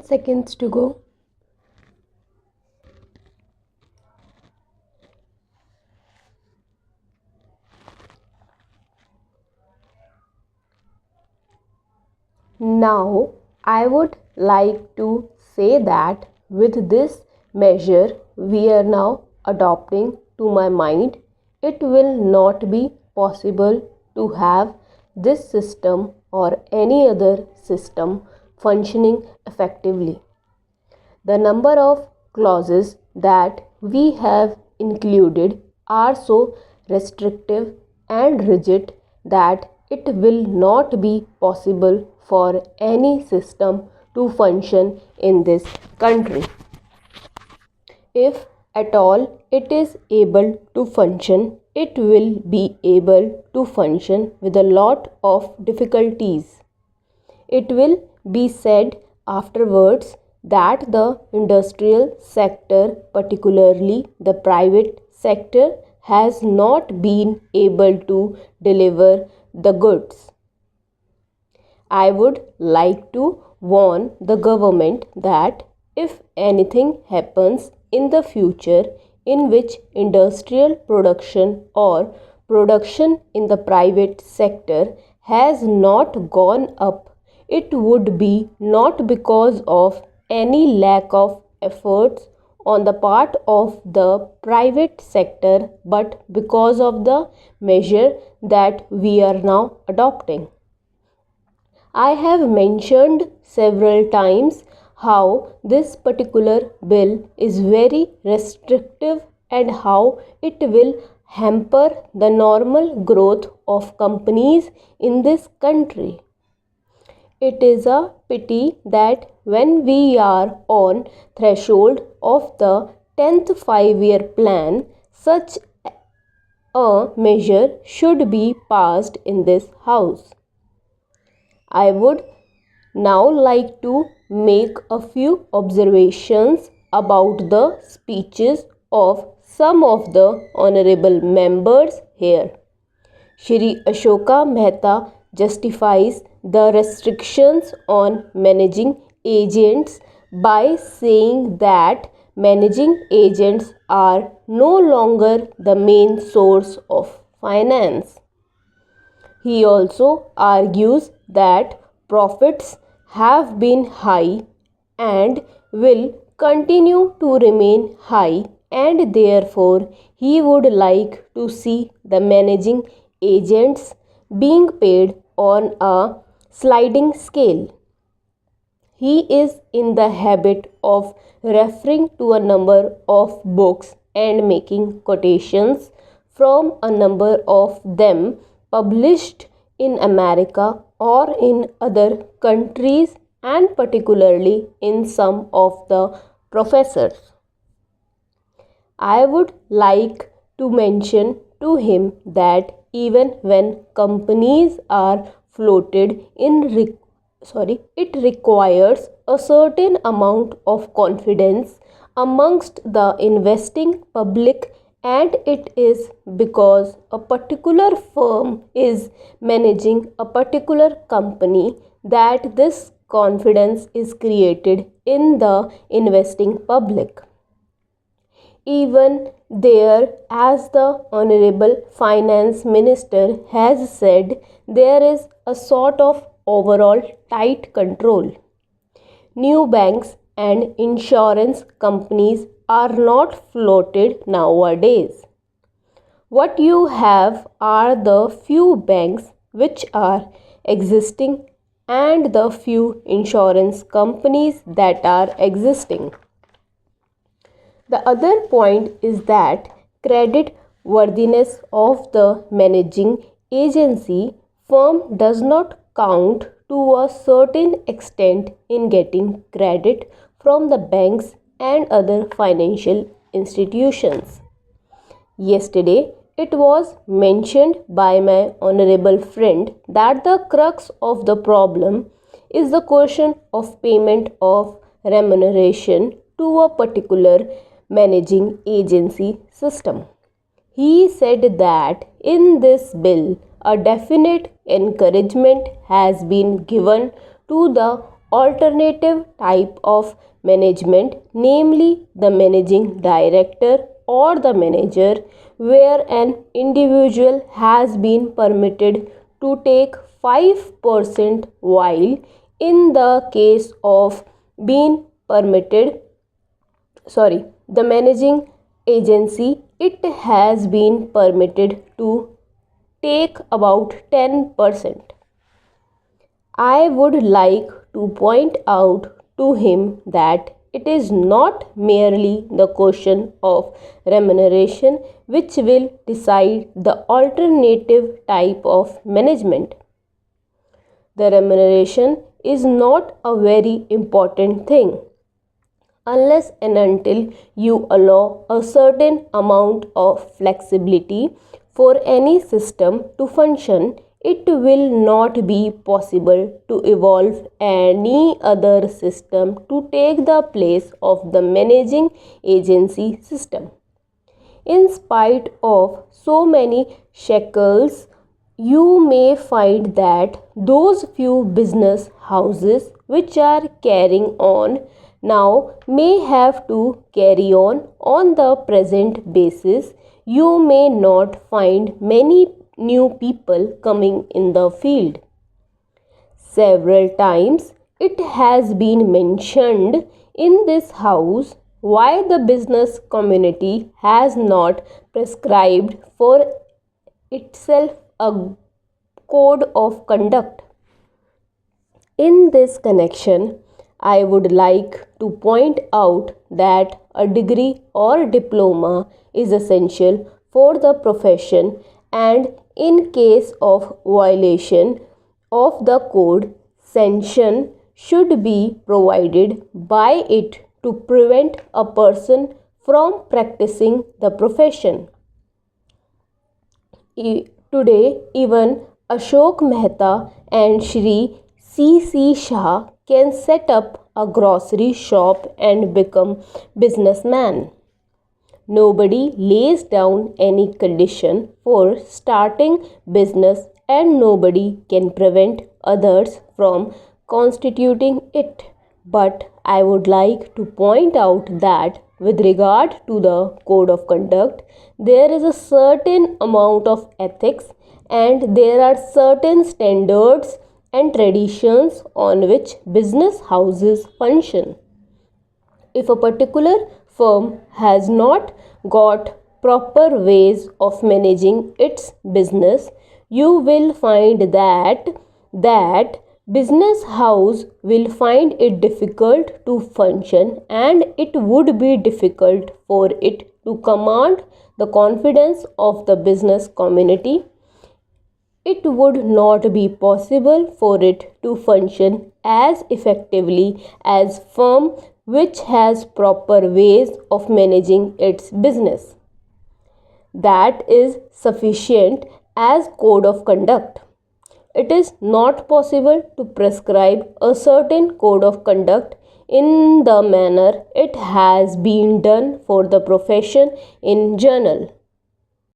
seconds to go. Now, I would like to say that with this measure we are now adopting, to my mind, it will not be possible to have this system or any other system functioning effectively. The number of clauses that we have included are so restrictive and rigid that it will not be possible for any system to function in this country. If at all it is able to function, it will be able to function with a lot of difficulties. It will be said afterwards that the industrial sector, particularly the private sector, has not been able to deliver the goods. I would like to warn the government that if anything happens in the future in which industrial production or production in the private sector has not gone up, it would be not because of any lack of efforts on the part of the private sector, but because of the measure that we are now adopting. I have mentioned several times how this particular bill is very restrictive and how it will hamper the normal growth of companies in this country. It is a pity that when we are on threshold of the 10th 5-year plan, such a measure should be passed in this house. I would now like to make a few observations about the speeches of some of the honorable members here. Shri Ashoka Mehta justifies the restrictions on managing agents by saying that managing agents are no longer the main source of finance. He also argues that profits have been high and will continue to remain high, and therefore he would like to see the managing agents being paid on a sliding scale. He is in the habit of referring to a number of books and making quotations from a number of them published in America or in other countries, and particularly in some of the professors. I would like to mention to him that even when companies are floated it requires a certain amount of confidence amongst the investing public, and it is because a particular firm is managing a particular company that this confidence is created in the investing public. Even there, as the Honorable Finance Minister has said, there is a sort of overall tight control. New banks and insurance companies are not floated nowadays. What you have are the few banks which are existing and the few insurance companies that are existing. The other point is that credit worthiness of the managing agency firm does not count to a certain extent in getting credit from the banks and other financial institutions. Yesterday, it was mentioned by my honorable friend that the crux of the problem is the question of payment of remuneration to a particular managing agency system. He said that in this bill, a definite encouragement has been given to the alternative type of management, namely the managing director or the manager, where an individual has been permitted to take 5%, while in the case of being permitted the managing agency, it has been permitted to take about 10%. I would like to point out to him that it is not merely the question of remuneration which will decide the alternative type of management. The remuneration is not a very important thing unless and until you allow a certain amount of flexibility for any system to function. It will not be possible to evolve any other system to take the place of the managing agency system. In spite of so many shackles, you may find that those few business houses which are carrying on now may have to carry on the present basis. You may not find many new people coming in the field. Several times it has been mentioned in this house why the business community has not prescribed for itself a code of conduct. In this connection, I would like to point out that a degree or diploma is essential for the profession, and in case of violation of the code, sanction should be provided by it to prevent a person from practicing the profession. Today, even Ashok Mehta and Shri C.C. Shah can set up a grocery shop and become businessman. Nobody lays down any condition for starting business, and nobody can prevent others from constituting it. But I would like to point out that with regard to the code of conduct, there is a certain amount of ethics and there are certain standards and traditions on which business houses function. If a particular firm has not got proper ways of managing its business, you will find that business house will find it difficult to function, and it would be difficult for it to command the confidence of the business community. It would not be possible for it to function as effectively as firm which has proper ways of managing its business. That is sufficient as code of conduct. It is not possible to prescribe a certain code of conduct in the manner it has been done for the profession in general.